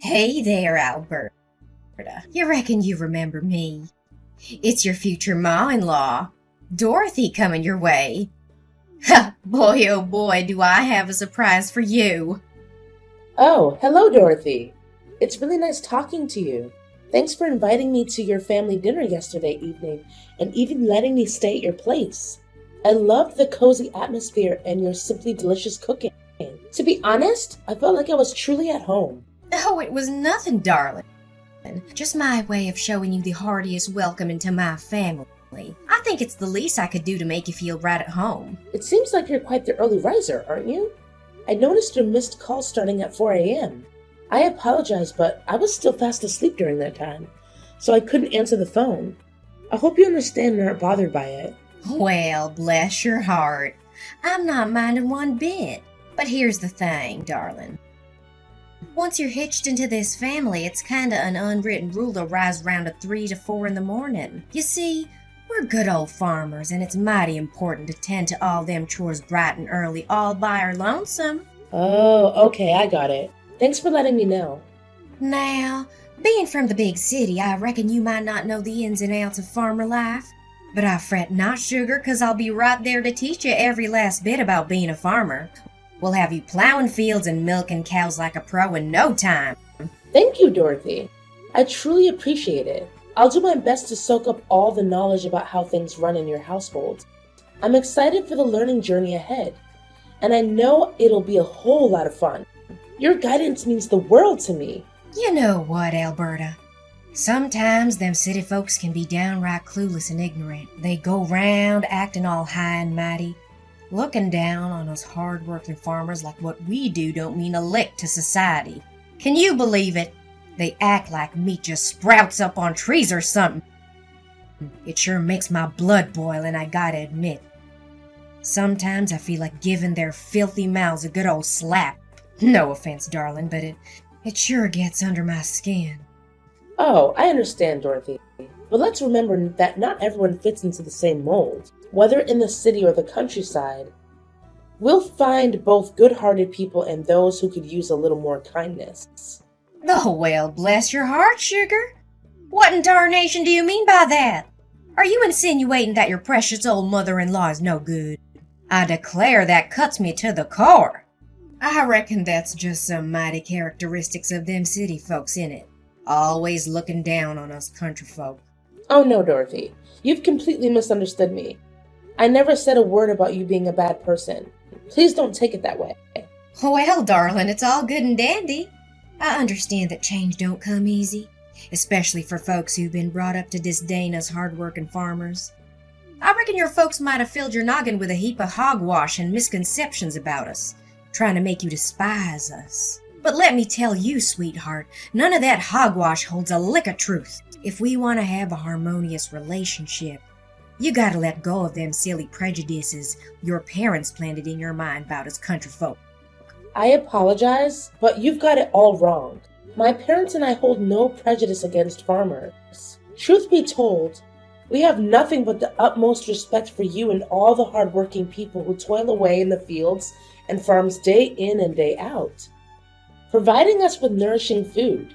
Hey there, Alberta. You reckon you remember me? It's your future ma-in-law, Dorothy, coming your way. Ha! Boy, oh boy, do I have a surprise for you. Oh, hello, Dorothy. It's really nice talking to you. Thanks for inviting me to your family dinner yesterday evening and even letting me stay at your place. I loved the cozy atmosphere and your simply delicious cooking. To be honest, I felt like I was truly at home. Oh, it was nothing, darling. Just my way of showing you the heartiest welcome into my family. I think it's the least I could do to make you feel right at home. It seems like you're quite the early riser, aren't you? I noticed your missed call starting at 4 a.m. I apologize, but I was still fast asleep during that time, so I couldn't answer the phone. I hope you understand and aren't bothered by it. Well, bless your heart. I'm not minding one bit. But here's the thing, darling. Once you're hitched into this family, it's kinda an unwritten rule to rise round at 3 to 4 in the morning. You see, we're good old farmers, and it's mighty important to tend to all them chores bright and early all by our lonesome. Oh, okay, I got it. Thanks for letting me know. Now, being from the big city, I reckon you might not know the ins and outs of farmer life. But I fret not, sugar, 'cause I'll be right there to teach you every last bit about being a farmer. We'll have you plowing fields and milking cows like a pro in no time. Thank you, Dorothy. I truly appreciate it. I'll do my best to soak up all the knowledge about how things run in your household. I'm excited for the learning journey ahead, and I know it'll be a whole lot of fun. Your guidance means the world to me. You know what, Alberta? Sometimes them city folks can be downright clueless and ignorant. They go round acting all high and mighty, looking down on us hard-working farmers like what we do don't mean a lick to society. Can you believe it? They act like meat just sprouts up on trees or something. It sure makes my blood boil, and I gotta admit, sometimes I feel like giving their filthy mouths a good old slap. No offense, darling, but it sure gets under my skin. Oh, I understand, Dorothy. But let's remember that not everyone fits into the same mold. Whether in the city or the countryside, we'll find both good-hearted people and those who could use a little more kindness. Oh, well, bless your heart, sugar. What in tarnation do you mean by that? Are you insinuating that your precious old mother-in-law is no good? I declare that cuts me to the core. I reckon that's just some mighty characteristics of them city folks, innit? Always looking down on us country folk. Oh no, Dorothy. You've completely misunderstood me. I never said a word about you being a bad person. Please don't take it that way. Well, darling, it's all good and dandy. I understand that change don't come easy, especially for folks who've been brought up to disdain us hard-working farmers. I reckon your folks might have filled your noggin with a heap of hogwash and misconceptions about us, trying to make you despise us. But let me tell you, sweetheart, none of that hogwash holds a lick of truth. If we want to have a harmonious relationship, you gotta let go of them silly prejudices your parents planted in your mind about us country folk. I apologize, but you've got it all wrong. My parents and I hold no prejudice against farmers. Truth be told, we have nothing but the utmost respect for you and all the hardworking people who toil away in the fields and farms day in and day out, providing us with nourishing food.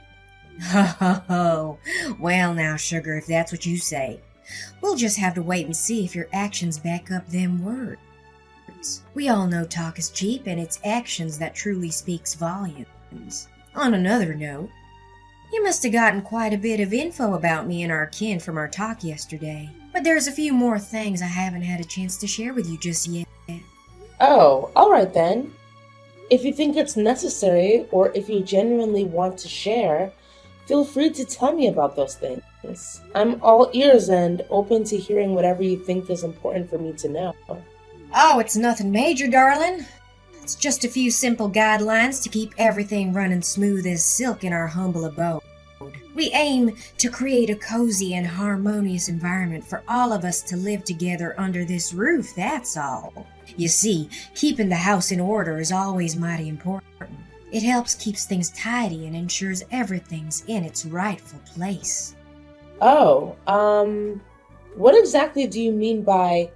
Ho ho ho. Well now, sugar, if that's what you say, we'll just have to wait and see if your actions back up them words. We all know talk is cheap, and it's actions that truly speaks volumes. On another note, you must have gotten quite a bit of info about me and our kin from our talk yesterday, but there's a few more things I haven't had a chance to share with you just yet. Oh, alright then. If you think it's necessary, or if you genuinely want to share, feel free to tell me about those things. I'm all ears and open to hearing whatever you think is important for me to know. Oh, it's nothing major, darling. It's just a few simple guidelines to keep everything running smooth as silk in our humble abode. We aim to create a cozy and harmonious environment for all of us to live together under this roof, that's all. You see, keeping the house in order is always mighty important. It helps keeps things tidy and ensures everything's in its rightful place. Oh, what exactly do you mean by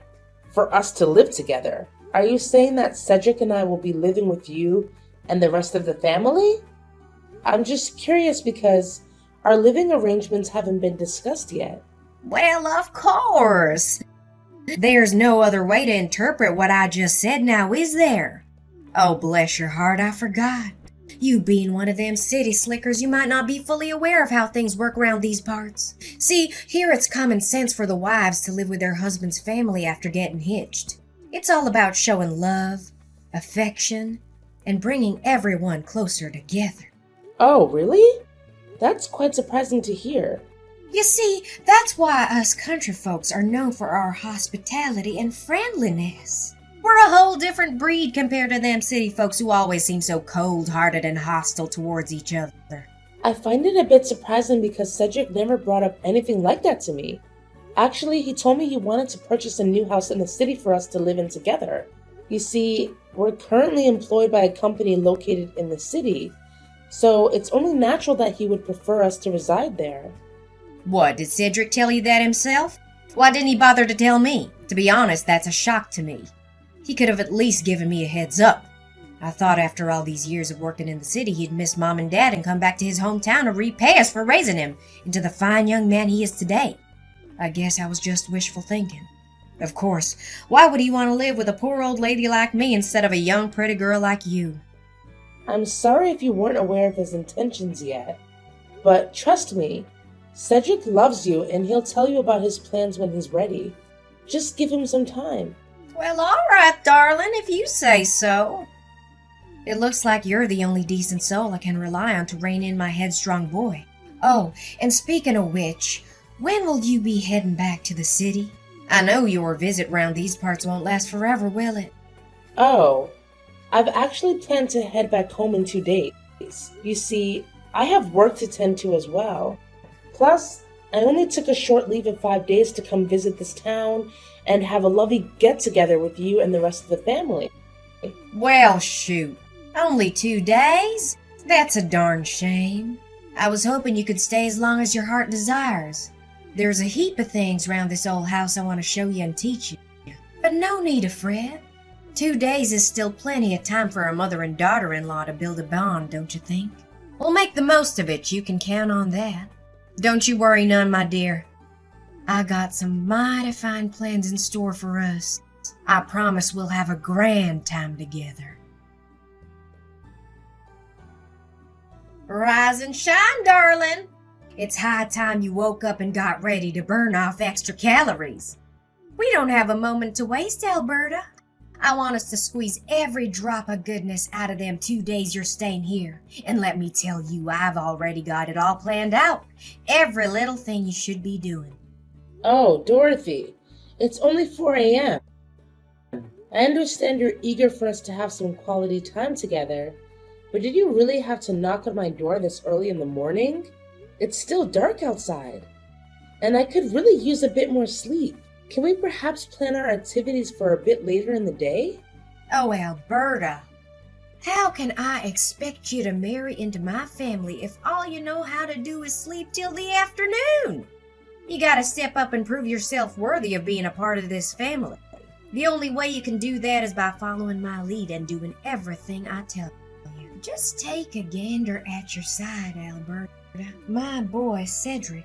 for us to live together? Are you saying that Cedric and I will be living with you and the rest of the family? I'm just curious because our living arrangements haven't been discussed yet. Well, of course. There's no other way to interpret what I just said now, is there? Oh, bless your heart, I forgot. You being one of them city slickers, you might not be fully aware of how things work around these parts. See, here it's common sense for the wives to live with their husband's family after getting hitched. It's all about showing love, affection, and bringing everyone closer together. Oh, really? That's quite surprising to hear. You see, that's why us country folks are known for our hospitality and friendliness. We're a whole different breed compared to them city folks who always seem so cold-hearted and hostile towards each other. I find it a bit surprising because Cedric never brought up anything like that to me. Actually, he told me he wanted to purchase a new house in the city for us to live in together. You see, we're currently employed by a company located in the city, so it's only natural that he would prefer us to reside there. What, did Cedric tell you that himself? Why didn't he bother to tell me? To be honest, that's a shock to me. He could have at least given me a heads up. I thought after all these years of working in the city, he'd miss Mom and Dad and come back to his hometown to repay us for raising him into the fine young man he is today. I guess I was just wishful thinking. Of course, why would he want to live with a poor old lady like me instead of a young pretty girl like you? I'm sorry if you weren't aware of his intentions yet, but trust me, Cedric loves you and he'll tell you about his plans when he's ready. Just give him some time. Well, all right, darling, if you say so. It looks like you're the only decent soul I can rely on to rein in my headstrong boy. Oh, and speaking of which, when will you be heading back to the city? I know your visit round these parts won't last forever, will it? Oh, I've actually planned to head back home in 2 days. You see, I have work to tend to as well. Plus, I only took a short leave of 5 days to come visit this town and have a lovely get-together with you and the rest of the family. Well, shoot. Only 2 days? That's a darn shame. I was hoping you could stay as long as your heart desires. There's a heap of things round this old house I want to show you and teach you. But no need to fret. 2 days is still plenty of time for a mother and daughter-in-law to build a bond, don't you think? We'll make the most of it, you can count on that. Don't you worry none, my dear. I got some mighty fine plans in store for us. I promise we'll have a grand time together. Rise and shine, darling. It's high time you woke up and got ready to burn off extra calories. We don't have a moment to waste, Alberta. I want us to squeeze every drop of goodness out of them 2 days you're staying here. And let me tell you, I've already got it all planned out. Every little thing you should be doing. Oh, Dorothy, it's only 4 a.m. I understand you're eager for us to have some quality time together, but did you really have to knock on my door this early in the morning? It's still dark outside, and I could really use a bit more sleep. Can we perhaps plan our activities for a bit later in the day? Oh, Alberta, how can I expect you to marry into my family if all you know how to do is sleep till the afternoon? You gotta step up and prove yourself worthy of being a part of this family. The only way you can do that is by following my lead and doing everything I tell you. Just take a gander at your side, Alberta. My boy, Cedric,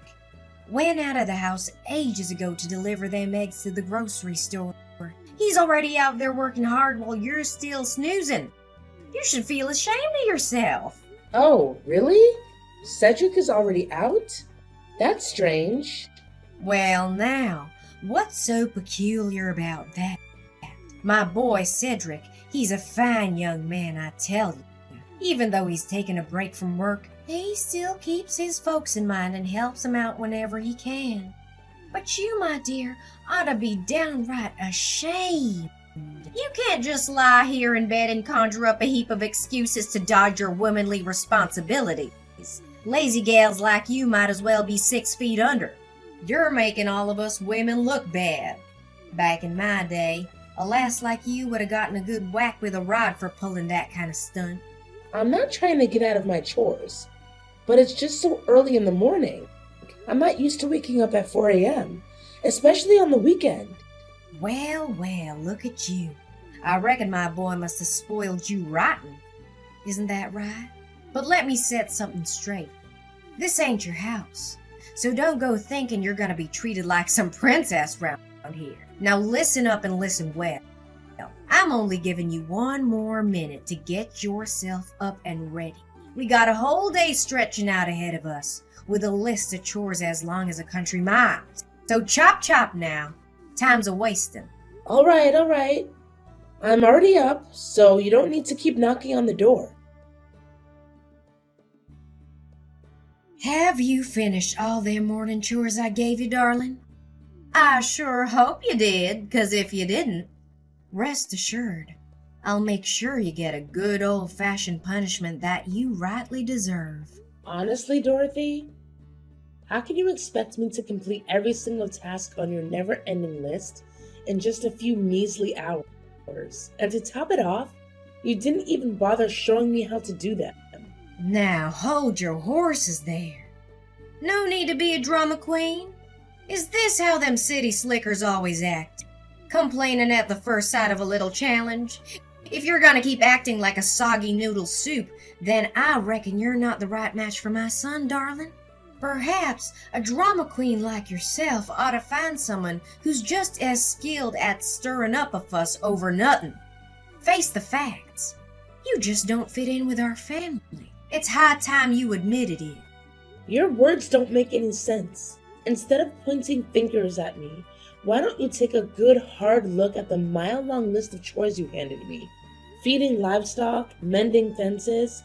went out of the house ages ago to deliver them eggs to the grocery store. He's already out there working hard while you're still snoozing. You should feel ashamed of yourself. Oh, really? Cedric is already out? That's strange. Well, now, what's so peculiar about that? My boy Cedric, he's a fine young man, I tell you. Even though he's taken a break from work, he still keeps his folks in mind and helps them out whenever he can. But you, my dear, ought to be downright ashamed. You can't just lie here in bed and conjure up a heap of excuses to dodge your womanly responsibilities. Lazy gals like you might as well be 6 feet under. You're making all of us women look bad. Back in my day, a lass like you would have gotten a good whack with a rod for pulling that kind of stunt. I'm not trying to get out of my chores, but it's just so early in the morning. I'm not used to waking up at 4 a.m., especially on the weekend. Well, look at you. I reckon my boy must have spoiled you rotten. Isn't that right? But let me set something straight. This ain't your house, so don't go thinking you're gonna be treated like some princess round here. Now listen up and listen well. I'm only giving you one more minute to get yourself up and ready. We got a whole day stretching out ahead of us, with a list of chores as long as a country mile. So chop chop now. Time's a wasting. All right. I'm already up, so you don't need to keep knocking on the door. Have you finished all them morning chores I gave you, darling? I sure hope you did, 'cause if you didn't, rest assured, I'll make sure you get a good old-fashioned punishment that you rightly deserve. Honestly, Dorothy, how can you expect me to complete every single task on your never-ending list in just a few measly hours? And to top it off, you didn't even bother showing me how to do them. Now hold your horses there. No need to be a drama queen. Is this how them city slickers always act? Complaining at the first sight of a little challenge? If you're gonna keep acting like a soggy noodle soup, then I reckon you're not the right match for my son, darling. Perhaps a drama queen like yourself ought to find someone who's just as skilled at stirring up a fuss over nothing. Face the facts. You just don't fit in with our family. It's high time you admitted it. Your words don't make any sense. Instead of pointing fingers at me, why don't you take a good hard look at the mile-long list of chores you handed me? Feeding livestock, mending fences,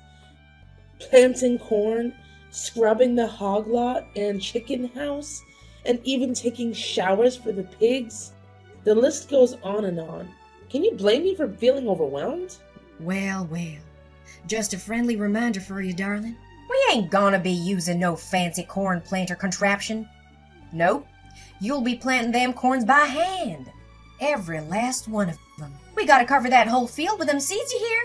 planting corn, scrubbing the hog lot and chicken house, and even taking showers for the pigs. The list goes on and on. Can you blame me for feeling overwhelmed? Well. Just a friendly reminder for you, darling. We ain't gonna be using no fancy corn planter contraption. Nope. You'll be planting them corns by hand. Every last one of them. We gotta cover that whole field with them seeds, you hear?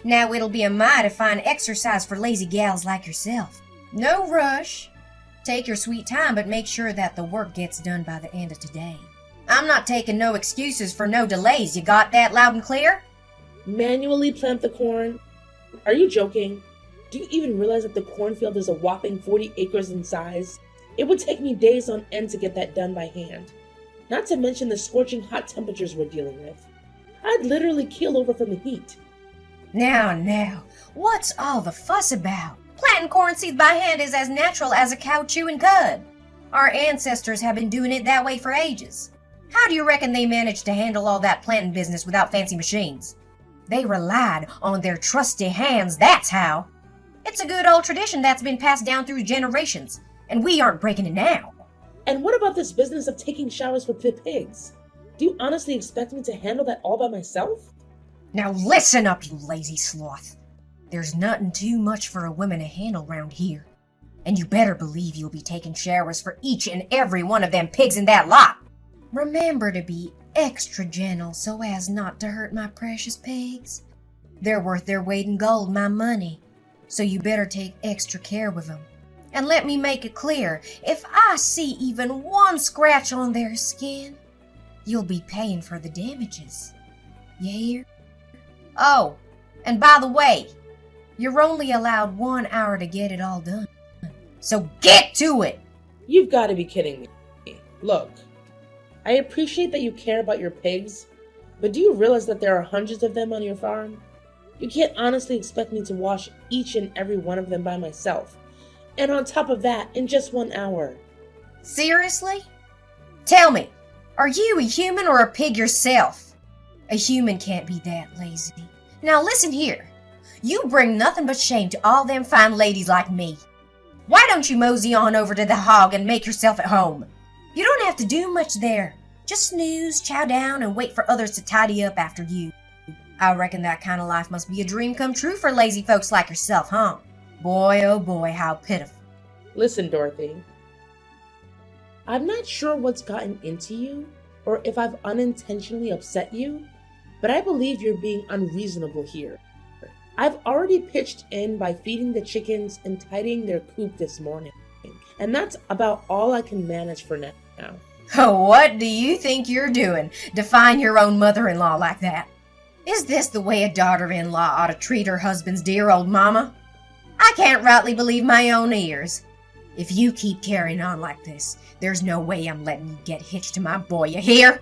Now it'll be a mighty fine exercise for lazy gals like yourself. No rush. Take your sweet time, but make sure that the work gets done by the end of today. I'm not taking no excuses for no delays. You got that loud and clear? Manually plant the corn? Are you joking? Do you even realize that the cornfield is a whopping 40 acres in size? It would take me days on end to get that done by hand. Not to mention the scorching hot temperatures we're dealing with. I'd literally keel over from the heat. Now, what's all the fuss about? Planting corn seeds by hand is as natural as a cow chewing cud. Our ancestors have been doing it that way for ages. How do you reckon they managed to handle all that planting business without fancy machines? They relied on their trusty hands, that's how. It's a good old tradition that's been passed down through generations, and we aren't breaking it now. And what about this business of taking showers for the pigs? Do you honestly expect me to handle that all by myself? Now listen up, you lazy sloth. There's nothing too much for a woman to handle round here. And you better believe you'll be taking showers for each and every one of them pigs in that lot. Remember to be extra gentle so as not to hurt my precious pigs. They're worth their weight in gold, my money. So you better take extra care with them. And let me make it clear, if I see even one scratch on their skin, you'll be paying for the damages. You hear? Oh, and by the way, you're only allowed 1 hour to get it all done. So get to it! You've got to be kidding me. Look, I appreciate that you care about your pigs, but do you realize that there are hundreds of them on your farm? You can't honestly expect me to wash each and every one of them by myself. And on top of that, in just 1 hour. Seriously? Tell me, are you a human or a pig yourself? A human can't be that lazy. Now listen here. You bring nothing but shame to all them fine ladies like me. Why don't you mosey on over to the hog and make yourself at home? You don't have to do much there. Just snooze, chow down, and wait for others to tidy up after you. I reckon that kind of life must be a dream come true for lazy folks like yourself, huh? Boy, oh boy, how pitiful. Listen, Dorothy. I'm not sure what's gotten into you, or if I've unintentionally upset you, but I believe you're being unreasonable here. I've already pitched in by feeding the chickens and tidying their coop this morning, and that's about all I can manage for now. Oh, what do you think you're doing, defying your own mother-in-law like that? Is this the way a daughter-in-law ought to treat her husband's dear old mama? I can't rightly believe my own ears. If you keep carrying on like this, there's no way I'm letting you get hitched to my boy, you hear?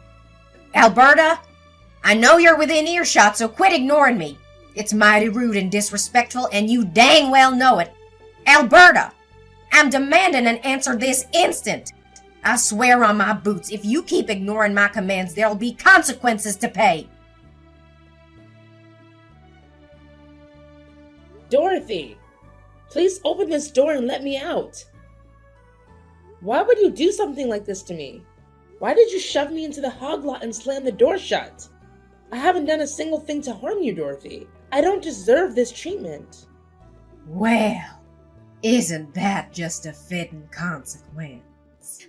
Alberta, I know you're within earshot, so quit ignoring me. It's mighty rude and disrespectful, and you dang well know it. Alberta, I'm demanding an answer this instant. I swear on my boots, if you keep ignoring my commands, there'll be consequences to pay. Dorothy, please open this door and let me out. Why would you do something like this to me? Why did you shove me into the hog lot and slam the door shut? I haven't done a single thing to harm you, Dorothy. I don't deserve this treatment. Well, isn't that just a fitting consequence?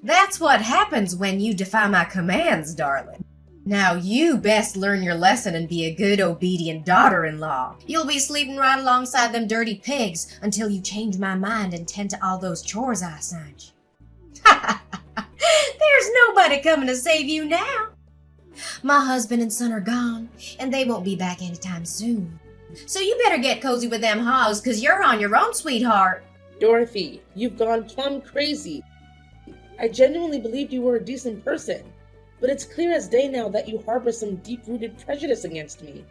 That's what happens when you defy my commands, darling. Now you best learn your lesson and be a good, obedient daughter-in-law. You'll be sleeping right alongside them dirty pigs until you change my mind and tend to all those chores I assigned you. There's nobody coming to save you now. My husband and son are gone, and they won't be back anytime soon. So you better get cozy with them hogs, 'cause you're on your own, sweetheart. Dorothy, you've gone plumb crazy. I genuinely believed you were a decent person, but it's clear as day now that you harbor some deep-rooted prejudice against me.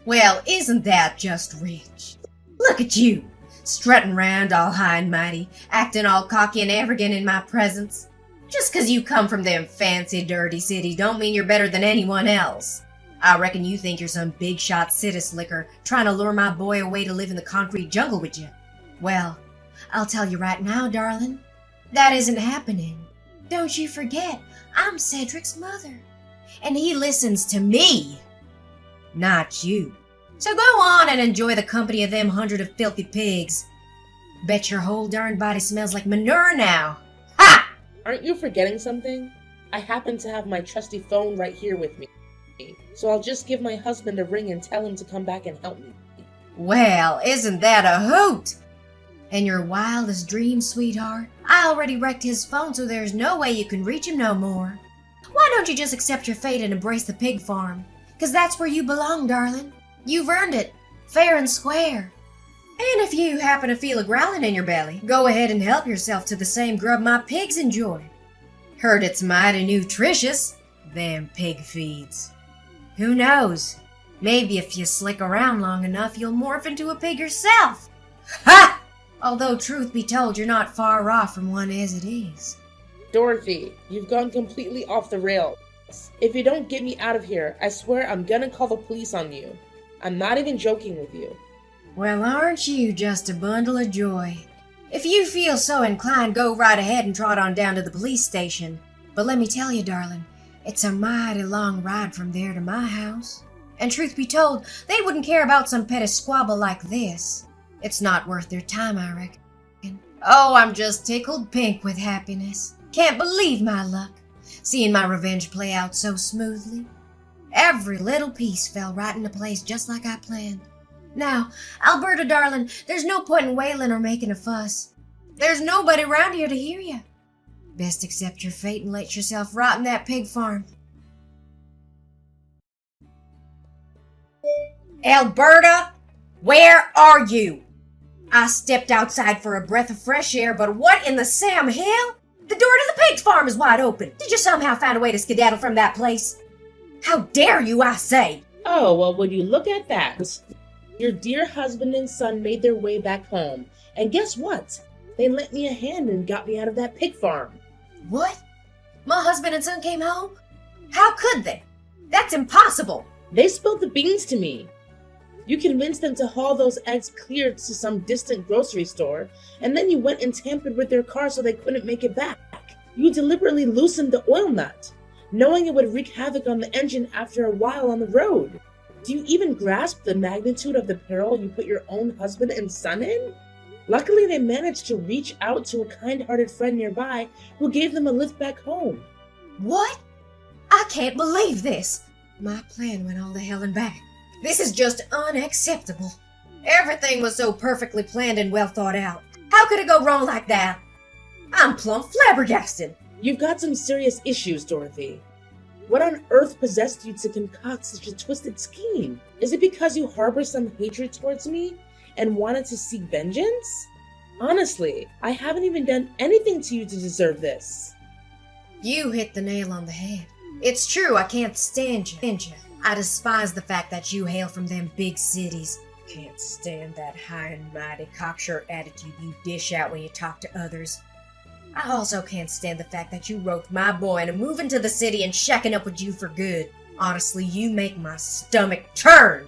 Well, isn't that just rich? Look at you, strutting round all high and mighty, acting all cocky and arrogant in my presence. Just 'cause you come from them fancy, dirty cities don't mean you're better than anyone else. I reckon you think you're some big-shot city slicker trying to lure my boy away to live in the concrete jungle with you. Well, I'll tell you right now, darling, that isn't happening. Don't you forget, I'm Cedric's mother, and he listens to me, not you. So go on and enjoy the company of them 100 of filthy pigs. Bet your whole darn body smells like manure now. Ha! Aren't you forgetting something? I happen to have my trusty phone right here with me, so I'll just give my husband a ring and tell him to come back and help me. Well, isn't that a hoot? And your wildest dreams, sweetheart? I already wrecked his phone, so there's no way you can reach him no more. Why don't you just accept your fate and embrace the pig farm? 'Cause that's where you belong, darling. You've earned it, fair and square. And if you happen to feel a growling in your belly, go ahead and help yourself to the same grub my pigs enjoy. Heard it's mighty nutritious, them pig feeds. Who knows? Maybe if you slick around long enough, you'll morph into a pig yourself. Ha! Although, truth be told, you're not far off from one as it is. Dorothy, you've gone completely off the rails. If you don't get me out of here, I swear I'm gonna call the police on you. I'm not even joking with you. Well, aren't you just a bundle of joy? If you feel so inclined, go right ahead and trot on down to the police station. But let me tell you, darling, it's a mighty long ride from there to my house. And truth be told, they wouldn't care about some petty squabble like this. It's not worth their time, I reckon. Oh, I'm just tickled pink with happiness. Can't believe my luck, seeing my revenge play out so smoothly. Every little piece fell right into place just like I planned. Now, Alberta, darling, there's no point in wailing or making a fuss. There's nobody around here to hear you. Best accept your fate and let yourself rot in that pig farm. Alberta, where are you? I stepped outside for a breath of fresh air, but what in the Sam Hill? The door to the pig farm is wide open. Did you somehow find a way to skedaddle from that place? How dare you, I say? Oh, well, would you look at that? Your dear husband and son made their way back home. And guess what? They lent me a hand and got me out of that pig farm. What? My husband and son came home? How could they? That's impossible. They spilled the beans to me. You convinced them to haul those eggs clear to some distant grocery store, and then you went and tampered with their car so they couldn't make it back. You deliberately loosened the oil nut, knowing it would wreak havoc on the engine after a while on the road. Do you even grasp the magnitude of the peril you put your own husband and son in? Luckily, they managed to reach out to a kind-hearted friend nearby who gave them a lift back home. What? I can't believe this. My plan went all to hell and back. This is just unacceptable. Everything was so perfectly planned and well thought out. How could it go wrong like that? I'm plumb flabbergasted. You've got some serious issues, Dorothy. What on earth possessed you to concoct such a twisted scheme? Is it because you harbor some hatred towards me and wanted to seek vengeance? Honestly, I haven't even done anything to you to deserve this. You hit the nail on the head. It's true, I can't stand you. I despise the fact that you hail from them big cities. Can't stand that high and mighty cocksure attitude you dish out when you talk to others. I also can't stand the fact that you roped my boy into moving to the city and shacking up with you for good. Honestly, you make my stomach turn.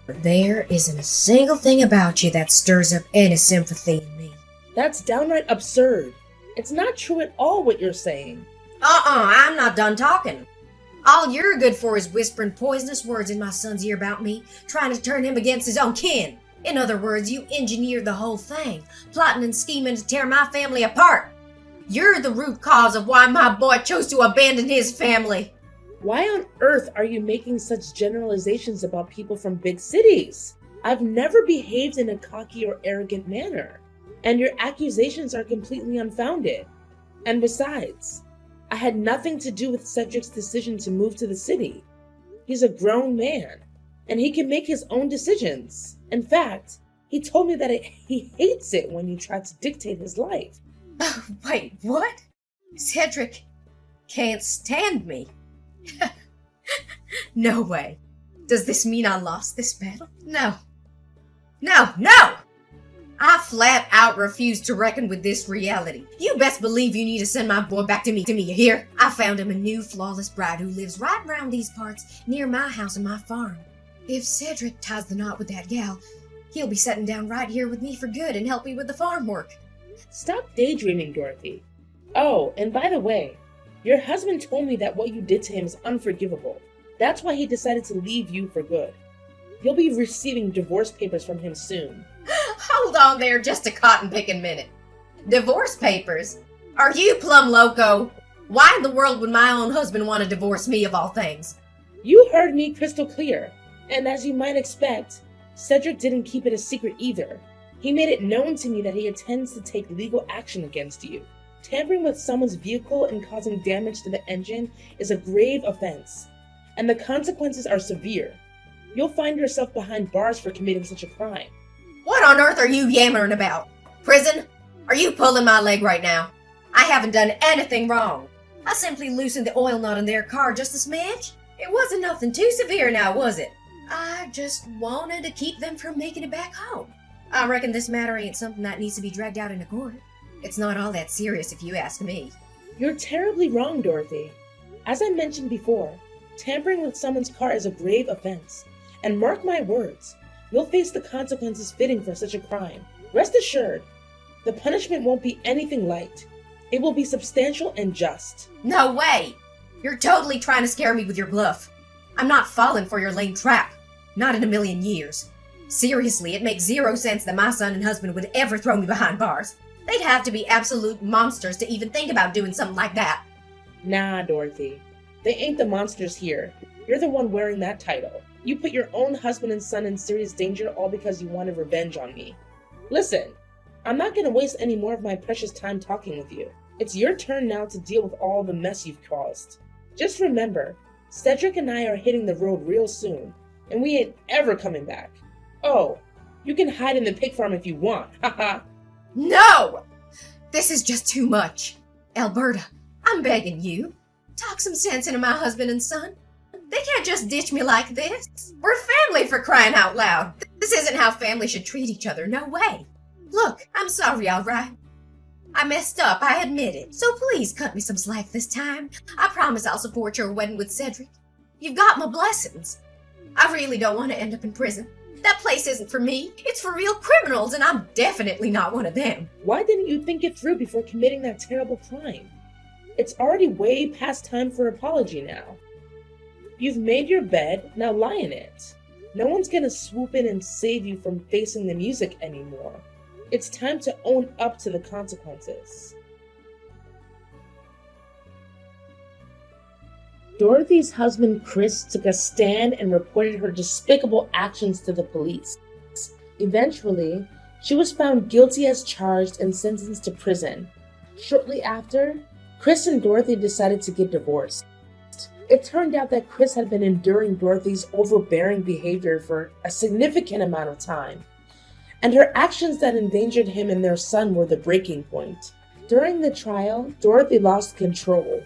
There isn't a single thing about you that stirs up any sympathy in me. That's downright absurd. It's not true at all what you're saying. I'm not done talking. All you're good for is whispering poisonous words in my son's ear about me, trying to turn him against his own kin. In other words, you engineered the whole thing, plotting and scheming to tear my family apart. You're the root cause of why my boy chose to abandon his family. Why on earth are you making such generalizations about people from big cities? I've never behaved in a cocky or arrogant manner, and your accusations are completely unfounded. And besides, I had nothing to do with Cedric's decision to move to the city. He's a grown man, and he can make his own decisions. In fact, he told me that he hates it when you try to dictate his life. Wait, what? Cedric can't stand me. No way. Does this mean I lost this battle? No! I flat out refuse to reckon with this reality. You best believe you need to send my boy back to me, you hear? I found him a new flawless bride who lives right around these parts, near my house and my farm. If Cedric ties the knot with that gal, he'll be settling down right here with me for good and help me with the farm work. Stop daydreaming, Dorothy. Oh, and by the way, your husband told me that what you did to him is unforgivable. That's why he decided to leave you for good. You'll be receiving divorce papers from him soon. Hold on there just a cotton-picking minute. Divorce papers? Are you plumb loco? Why in the world would my own husband want to divorce me of all things? You heard me crystal clear. And as you might expect, Cedric didn't keep it a secret either. He made it known to me that he intends to take legal action against you. Tampering with someone's vehicle and causing damage to the engine is a grave offense, and the consequences are severe. You'll find yourself behind bars for committing such a crime. What on earth are you yammering about? Prison? Are you pulling my leg right now? I haven't done anything wrong. I simply loosened the oil nut in their car just a smidge. It wasn't nothing too severe now, was it? I just wanted to keep them from making it back home. I reckon this matter ain't something that needs to be dragged out into court. It's not all that serious if you ask me. You're terribly wrong, Dorothy. As I mentioned before, tampering with someone's car is a grave offense. And mark my words, you'll face the consequences fitting for such a crime. Rest assured, the punishment won't be anything light. It will be substantial and just. No way! You're totally trying to scare me with your bluff. I'm not falling for your lame trap. Not in a million years. Seriously, it makes zero sense that my son and husband would ever throw me behind bars. They'd have to be absolute monsters to even think about doing something like that. Nah, Dorothy. They ain't the monsters here. You're the one wearing that title. You put your own husband and son in serious danger all because you wanted revenge on me. Listen, I'm not gonna waste any more of my precious time talking with you. It's your turn now to deal with all the mess you've caused. Just remember, Cedric and I are hitting the road real soon, and we ain't ever coming back. Oh, you can hide in the pig farm if you want, haha. No! This is just too much. Alberta, I'm begging you. Talk some sense into my husband and son. They can't just ditch me like this. We're family, for crying out loud. This isn't how family should treat each other, no way. Look, I'm sorry, all right? I messed up, I admit it. So please cut me some slack this time. I promise I'll support your wedding with Cedric. You've got my blessings. I really don't want to end up in prison. That place isn't for me. It's for real criminals, and I'm definitely not one of them. Why didn't you think it through before committing that terrible crime? It's already way past time for apology now. You've made your bed, now lie in it. No one's gonna swoop in and save you from facing the music anymore. It's time to own up to the consequences. Dorothy's husband Chris took a stand and reported her despicable actions to the police. Eventually, she was found guilty as charged and sentenced to prison. Shortly after, Chris and Dorothy decided to get divorced. It turned out that Chris had been enduring Dorothy's overbearing behavior for a significant amount of time, and her actions that endangered him and their son were the breaking point. During the trial, Dorothy lost control.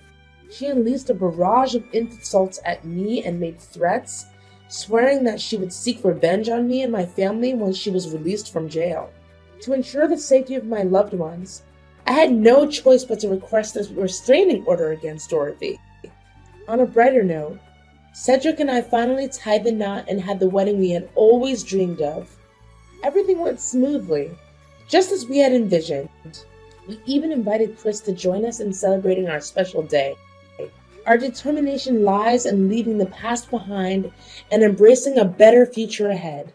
She unleashed a barrage of insults at me and made threats, swearing that she would seek revenge on me and my family once she was released from jail. To ensure the safety of my loved ones, I had no choice but to request a restraining order against Dorothy. On a brighter note, Cedric and I finally tied the knot and had the wedding we had always dreamed of. Everything went smoothly, just as we had envisioned. We even invited Chris to join us in celebrating our special day. Our determination lies in leaving the past behind and embracing a better future ahead.